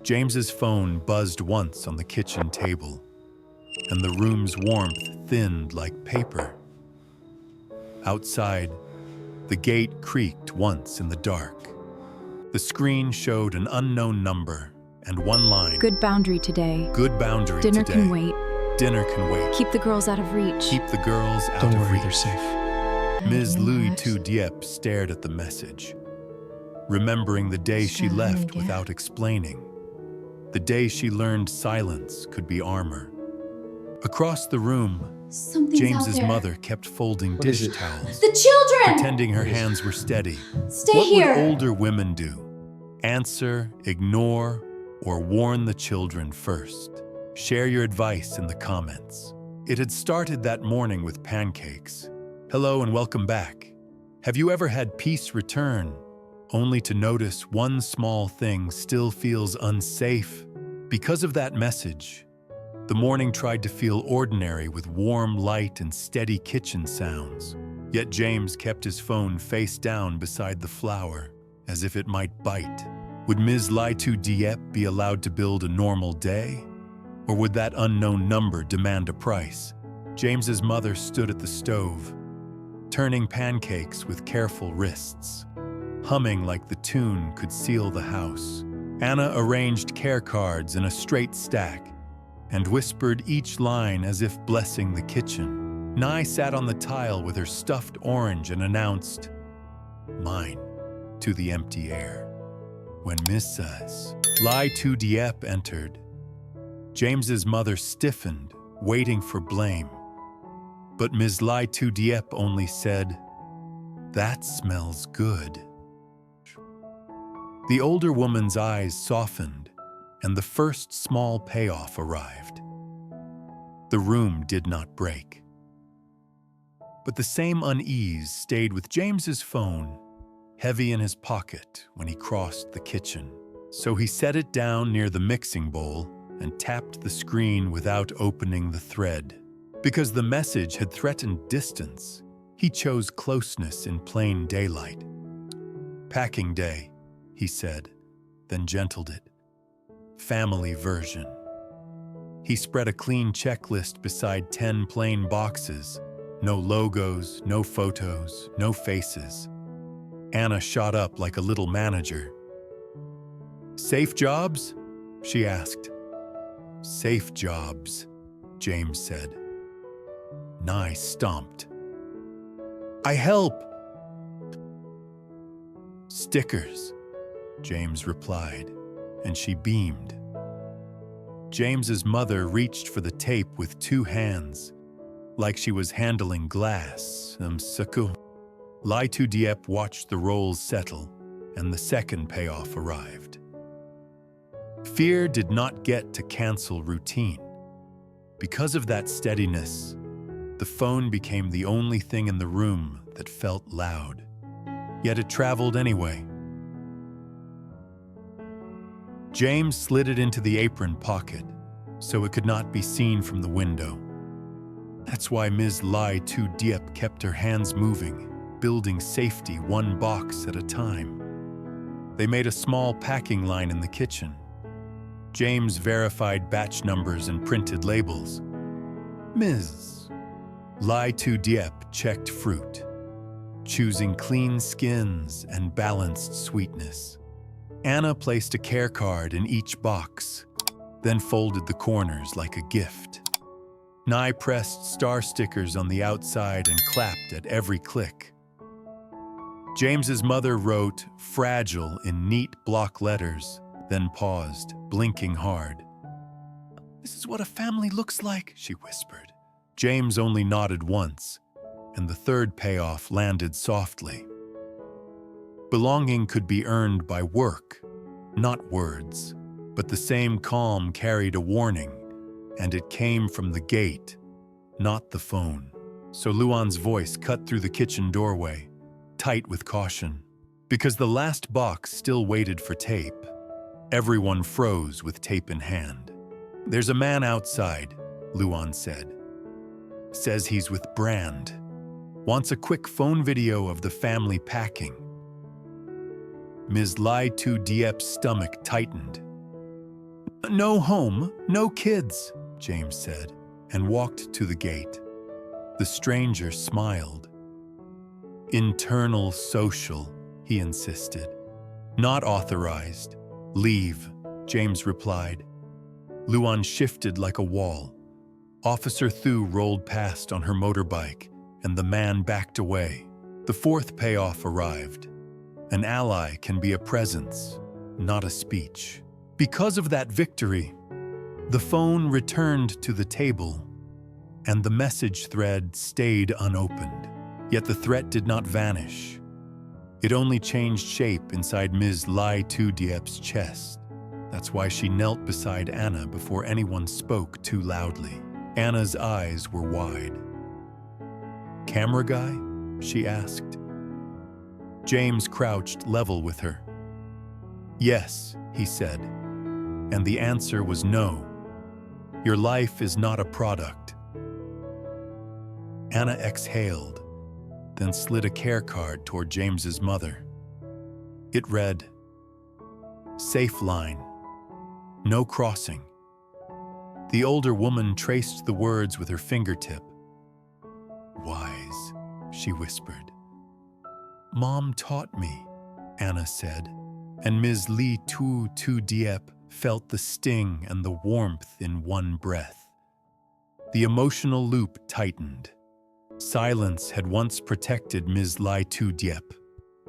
James's phone buzzed once on the kitchen table, and the room's warmth thinned like paper. Outside, the gate creaked once in the dark. The screen showed an unknown number and one line. Good boundary today. Good boundary Dinner today. can wait. Dinner can wait. Keep the girls out of reach. Keep the girls out Don't of worry, reach. they're safe. Ms. Okay, Louis what? Diep stared at the message, remembering the day she left Diep. without explaining. The day she learned silence could be armor. Across the room, Something's James's out there. mother kept folding What is dish it? towels, The children! pretending her hands were steady. Stay What here! would older women do? Answer, ignore, or warn the children first? Share your advice in the comments. It had started that morning with Pancakes. Hello and welcome back. Have you ever had peace return, only to notice one small thing still feels unsafe? Because of that message, the morning tried to feel ordinary with warm light and steady kitchen sounds. Yet James kept his phone face down beside the flour, as if it might bite. Would Ms. Diep be allowed to build a normal day? Or would that unknown number demand a price? James's mother stood at the stove, turning pancakes with careful wrists, humming like the tune could seal the house. Anna arranged care cards in a straight stack and whispered each line as if blessing the kitchen. Nye sat on the tile with her stuffed orange and announced, "Mine," to the empty air. When Mrs. Diep entered, James's mother stiffened, waiting for blame. But Ms. Diep only said, "That smells good." The older woman's eyes softened, and the first small payoff arrived. The room did not break. But the same unease stayed with James's phone, heavy in his pocket when he crossed the kitchen. So he set it down near the mixing bowl and tapped the screen without opening the thread. Because the message had threatened distance, he chose closeness in plain daylight. "Packing day," he said, then gentled it. "Family version." He spread a clean checklist beside 10 plain boxes. No logos, no photos, no faces. Anna shot up like a little manager. "Safe jobs?" she asked. "Safe jobs," James said. Nye stomped. "I help." "Stickers," James replied, and she beamed. James's mother reached for the tape with 2 hands, like she was handling glass. Diep watched the rolls settle, and the second payoff arrived. Fear did not get to cancel routine. Because of that steadiness, the phone became the only thing in the room that felt loud. Yet it traveled anyway. James slid it into the apron pocket, so it could not be seen from the window. That's why Ms. Diep kept her hands moving, building safety one box at a time. They made a small packing line in the kitchen. James verified batch numbers and printed labels. Ms. Diep checked fruit, choosing clean skins and balanced sweetness. Anna placed a care card in each box, then folded the corners like a gift. Nye pressed star stickers on the outside and clapped at every click. James's mother wrote "fragile" in neat block letters, then paused, blinking hard. "This is what a family looks like," she whispered. James only nodded once, and the third payoff landed softly. Belonging could be earned by work, not words, but the same calm carried a warning, and it came from the gate, not the phone. So Luan's voice cut through the kitchen doorway, tight with caution. Because the last box still waited for tape, everyone froze with tape in hand. "There's a man outside," Luan said. "Says he's with Brand. Wants a quick phone video of the family packing." Ms. Diep's stomach tightened. No home, no kids, James said, and walked to the gate. The stranger smiled. Internal social, he insisted. Not authorized. Leave, James replied. Luan shifted like a wall. Officer Thu rolled past on her motorbike, and the man backed away. The fourth payoff arrived. An ally can be a presence, not a speech. Because of that victory, the phone returned to the table, and the message thread stayed unopened. Yet the threat did not vanish. It only changed shape inside Ms. Lai Tu Diep's chest. That's why she knelt beside Anna before anyone spoke too loudly. Anna's eyes were wide. "Camera guy?" she asked. James crouched level with her. "Yes," he said, and the answer was no. "Your life is not a product." Anna exhaled, then slid a care card toward James's mother. It read, "Safe line. No crossing." The older woman traced the words with her fingertip. "Wise," she whispered. "Mom taught me," Anna said, and Ms. Li Tu Diep felt the sting and the warmth in one breath. The emotional loop tightened. Silence had once protected Ms. Lai Tu Diep,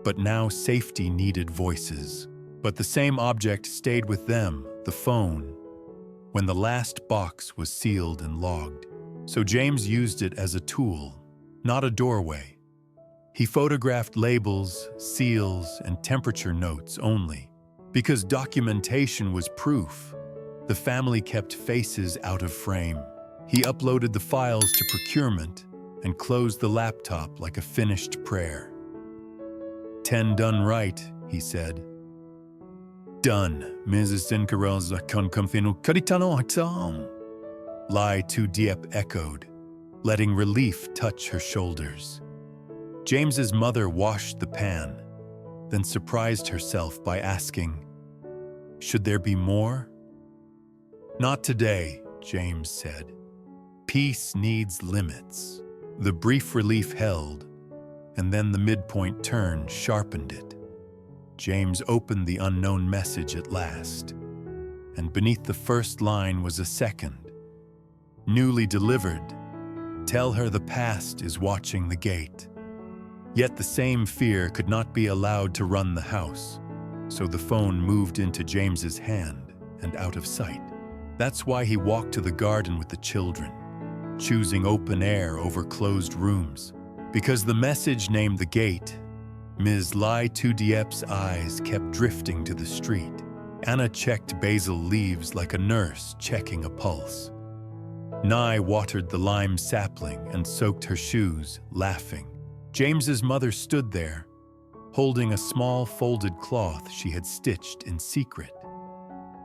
but now safety needed voices. But the same object stayed with them, the phone, when the last box was sealed and logged. So James used it as a tool, not a doorway. He photographed labels, seals, and temperature notes only. Because documentation was proof, the family kept faces out of frame. He uploaded the files to procurement and closed the laptop like a finished prayer. 10 done right, he said. Done, Mrs. Sincarosa con confino caritano atam. Lai Tu Diep echoed, letting relief touch her shoulders. James's mother washed the pan, then surprised herself by asking, "Should there be more?" "Not today," James said. "Peace needs limits." The brief relief held, and then the midpoint turn sharpened it. James opened the unknown message at last, and beneath the first line was a second. Newly delivered, "Tell her the past is watching the gate." Yet the same fear could not be allowed to run the house, so the phone moved into James's hand and out of sight. That's why he walked to the garden with the children, choosing open air over closed rooms. Because the message named the gate, Ms. Lai Tu Diep's eyes kept drifting to the street. Anna checked basil leaves like a nurse checking a pulse. Nai watered the lime sapling and soaked her shoes, laughing. James's mother stood there, holding a small folded cloth she had stitched in secret.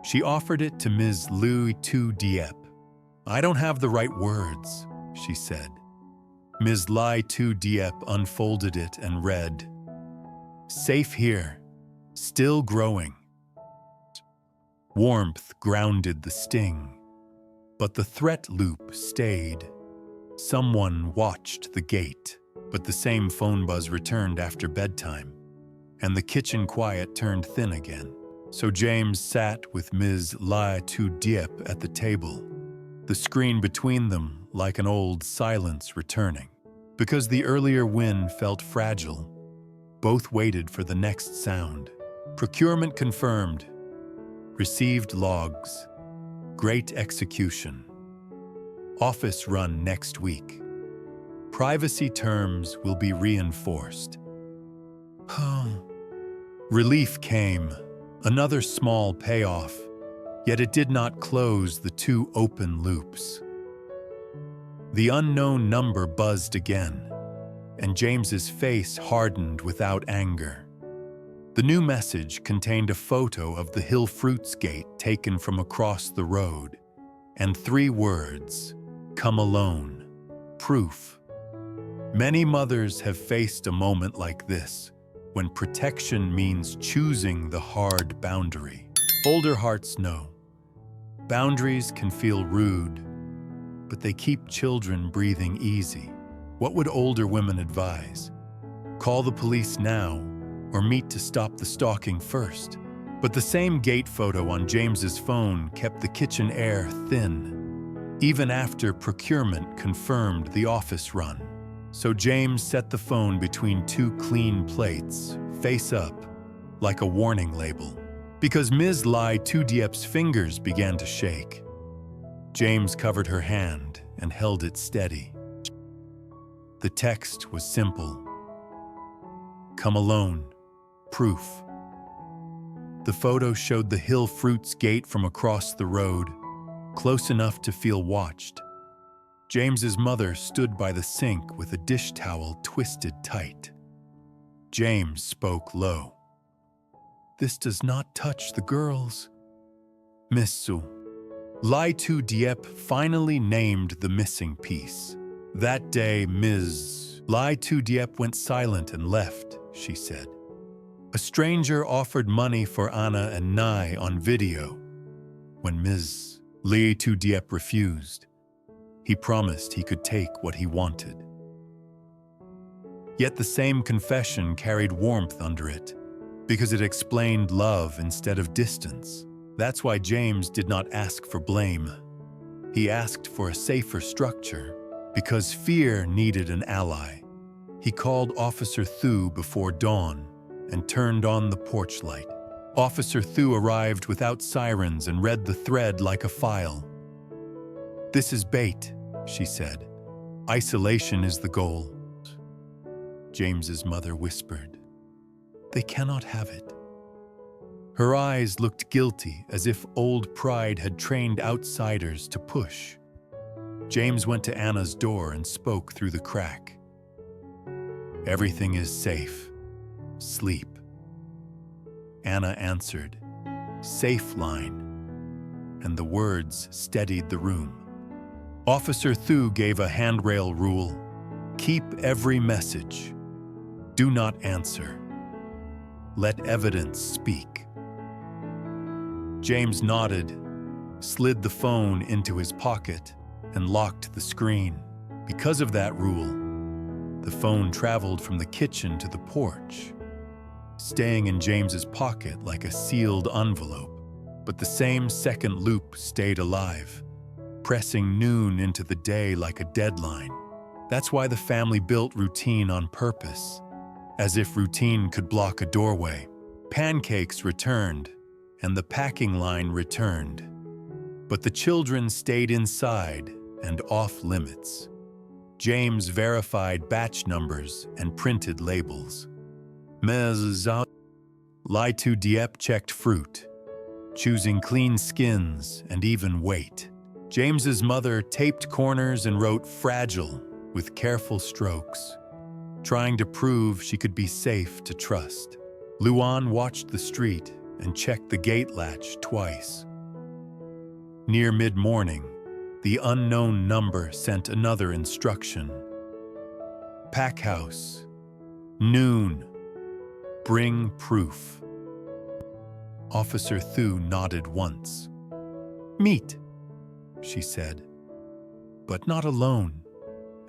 She offered it to Ms. Lui Tu Diep. "I don't have the right words," she said. Ms. Lai Tu Diep unfolded it and read, "Safe here, still growing." Warmth grounded the sting, but the threat loop stayed. Someone watched the gate, but the same phone buzz returned after bedtime, and the kitchen quiet turned thin again. So James sat with Ms. Lai Tu Diep at the table, the screen between them like an old silence returning. Because the earlier win felt fragile, both waited for the next sound. Procurement confirmed. Received logs. Great execution. Office run next week. Privacy terms will be reinforced. Relief came, another small payoff, yet it did not close the two open loops. The unknown number buzzed again, and James's face hardened without anger. The new message contained a photo of the Hill Fruits Gate taken from across the road, and 3 words, "Come alone." Proof. Many mothers have faced a moment like this, when protection means choosing the hard boundary. Older hearts know. Boundaries can feel rude, but they keep children breathing easy. What would older women advise? Call the police now or meet to stop the stalking first. But the same gate photo on James's phone kept the kitchen air thin, even after procurement confirmed the office run. So James set the phone between two clean plates, face up, like a warning label. Because Ms. Lai Tu Diep's fingers began to shake. James covered her hand and held it steady. The text was simple. Come alone. Proof. The photo showed the Hill Fruits gate from across the road, close enough to feel watched. James's mother stood by the sink with a dish towel twisted tight. James spoke low. This does not touch the girls. Miss Su. Lai Tu Diep finally named the missing piece. That day, Ms. Lai Tu Diep went silent and left, she said. A stranger offered money for Anna and Nai on video. When Ms. Lai Tu Diep refused, he promised he could take what he wanted. Yet the same confession carried warmth under it, because it explained love instead of distance. That's why James did not ask for blame. He asked for a safer structure, because fear needed an ally. He called Officer Thu before dawn and turned on the porch light. Officer Thu arrived without sirens and read the thread like a file. This is bait, she said. Isolation is the goal. James's mother whispered. They cannot have it. Her eyes looked guilty, as if old pride had trained outsiders to push. James went to Anna's door and spoke through the crack. Everything is safe. Sleep. Anna answered, safe line, and the words steadied the room. Officer Thu gave a handrail rule. Keep every message. Do not answer. Let evidence speak. James nodded, slid the phone into his pocket, and locked the screen. Because of that rule, the phone traveled from the kitchen to the porch, staying in James's pocket like a sealed envelope. But the same second loop stayed alive, pressing noon into the day like a deadline. That's why the family built routine on purpose, as if routine could block a doorway. Pancakes returned, and the packing line returned. But the children stayed inside and off limits. James verified batch numbers and printed labels. Ms. Lai Tu Diep checked fruit, choosing clean skins and even weight. James's mother taped corners and wrote fragile with careful strokes, trying to prove she could be safe to trust. Luan watched the street and checked the gate latch twice. Near mid-morning, the unknown number sent another instruction. Pack house. Noon. Bring proof. Officer Thu nodded once. Meet, she said, but not alone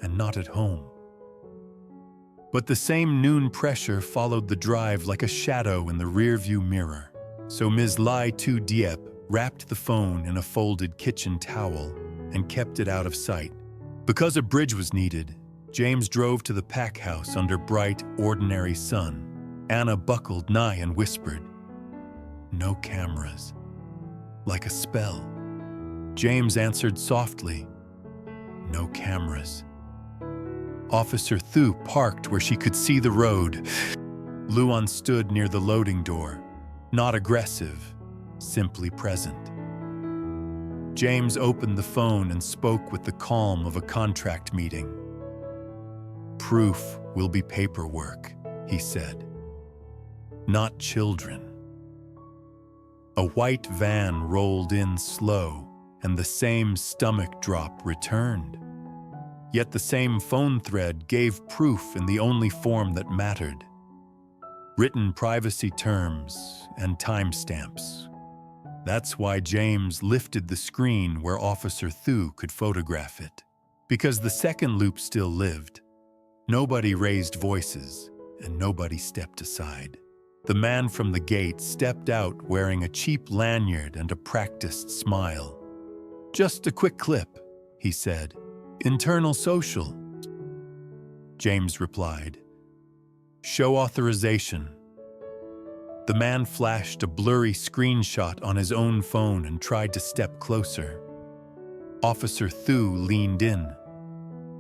and not at home. But the same noon pressure followed the drive like a shadow in the rearview mirror. So Ms. Lai Tu Diep wrapped the phone in a folded kitchen towel and kept it out of sight. Because a bridge was needed, James drove to the pack house under bright, ordinary sun. Anna buckled nigh and whispered, no cameras. Like a spell. James answered softly, no cameras. Officer Thu parked where she could see the road. Luan stood near the loading door, not aggressive, simply present. James opened the phone and spoke with the calm of a contract meeting. Proof will be paperwork, he said. Not children. A white van rolled in slow, and the same stomach drop returned. Yet the same phone thread gave proof in the only form that mattered. Written privacy terms and timestamps. That's why James lifted the screen where Officer Thu could photograph it. Because the second loop still lived. Nobody raised voices, and nobody stepped aside. The man from the gate stepped out wearing a cheap lanyard and a practiced smile. "Just a quick clip," he said. "Internal social." James replied, "Show authorization." The man flashed a blurry screenshot on his own phone and tried to step closer. Officer Thu leaned in.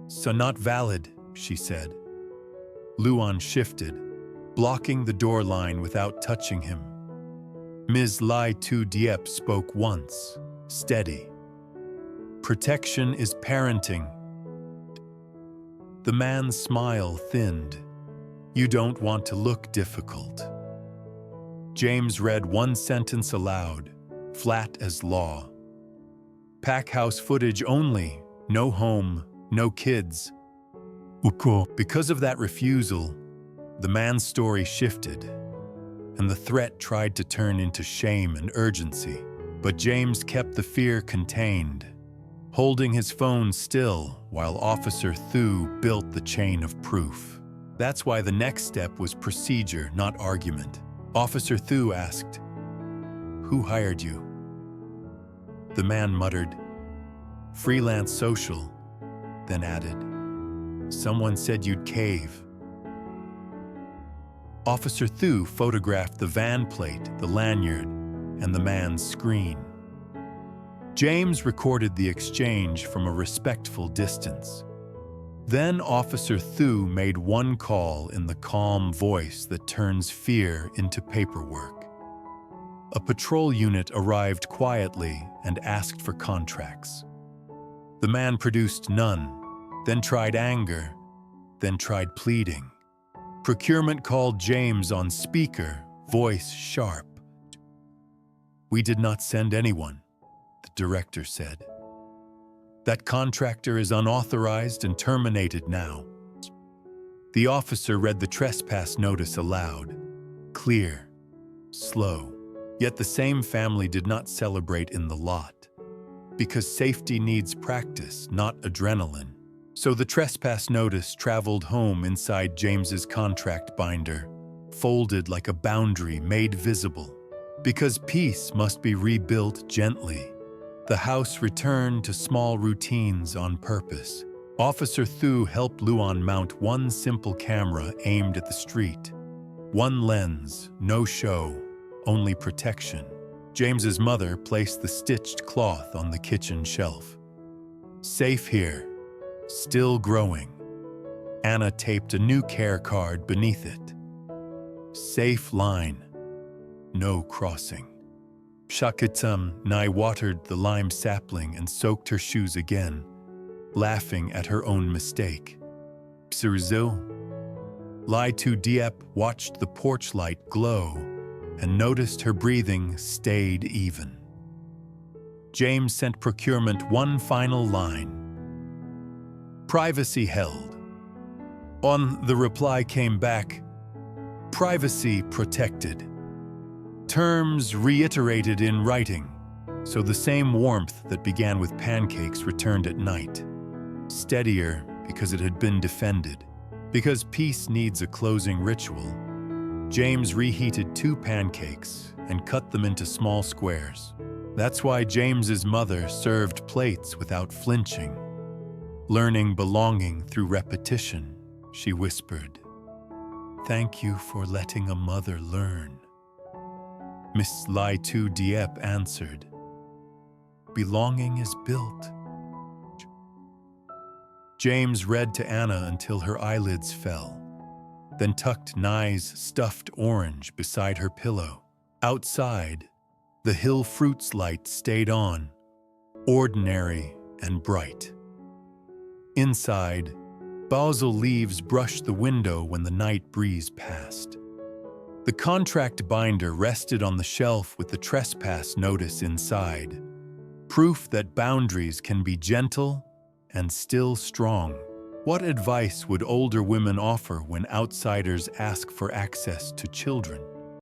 "So not valid," she said. Luan shifted, blocking the door line without touching him. Ms. Lai Tu Diep spoke once, steady. "Protection is parenting." The man's smile thinned. "You don't want to look difficult." James read one sentence aloud, flat as law. "Pack house footage only, no home, no kids." Because of that refusal, the man's story shifted, and the threat tried to turn into shame and urgency. But James kept the fear contained, holding his phone still while Officer Thu built the chain of proof. That's why the next step was procedure, not argument. Officer Thu asked, "Who hired you?" The man muttered, "Freelance social," then added, "Someone said you'd cave." Officer Thu photographed the van plate, the lanyard, and the man's screen. James recorded the exchange from a respectful distance. Then Officer Thu made one call in the calm voice that turns fear into paperwork. A patrol unit arrived quietly and asked for contracts. The man produced none, then tried anger, then tried pleading. Procurement called James on speaker, voice sharp. "We did not send anyone," the director said. "That contractor is unauthorized and terminated now." The officer read the trespass notice aloud, clear, slow. Yet the same family did not celebrate in the lot, because safety needs practice, not adrenaline. So the trespass notice traveled home inside James's contract binder, folded like a boundary made visible. Because peace must be rebuilt gently. The house returned to small routines on purpose. Officer Thu helped Luan mount one simple camera aimed at the street. One lens, no show, only protection. James's mother placed the stitched cloth on the kitchen shelf. "Safe here, still growing." Anna taped a new care card beneath it. "Safe line, no crossing." Shakitam Nai watered the lime sapling and soaked her shoes again, laughing at her own mistake. Psirzo. Lai Tu Diep watched the porch light glow and noticed her breathing stayed even. James sent procurement one final line. "Privacy held." On the reply came back, "Privacy protected." Terms reiterated in writing, so the same warmth that began with pancakes returned at night. Steadier because it had been defended. Because peace needs a closing ritual, James reheated 2 pancakes and cut them into small squares. That's why James's mother served plates without flinching. Learning belonging through repetition, she whispered, "Thank you for letting a mother learn." Miss Lai Tu Diep answered, "Belonging is built." James read to Anna until her eyelids fell, then tucked Nai's stuffed orange beside her pillow. Outside, the hill fruits light stayed on, ordinary and bright. Inside, basil leaves brushed the window when the night breeze passed. The contract binder rested on the shelf with the trespass notice inside, proof that boundaries can be gentle and still strong. What advice would older women offer when outsiders ask for access to children?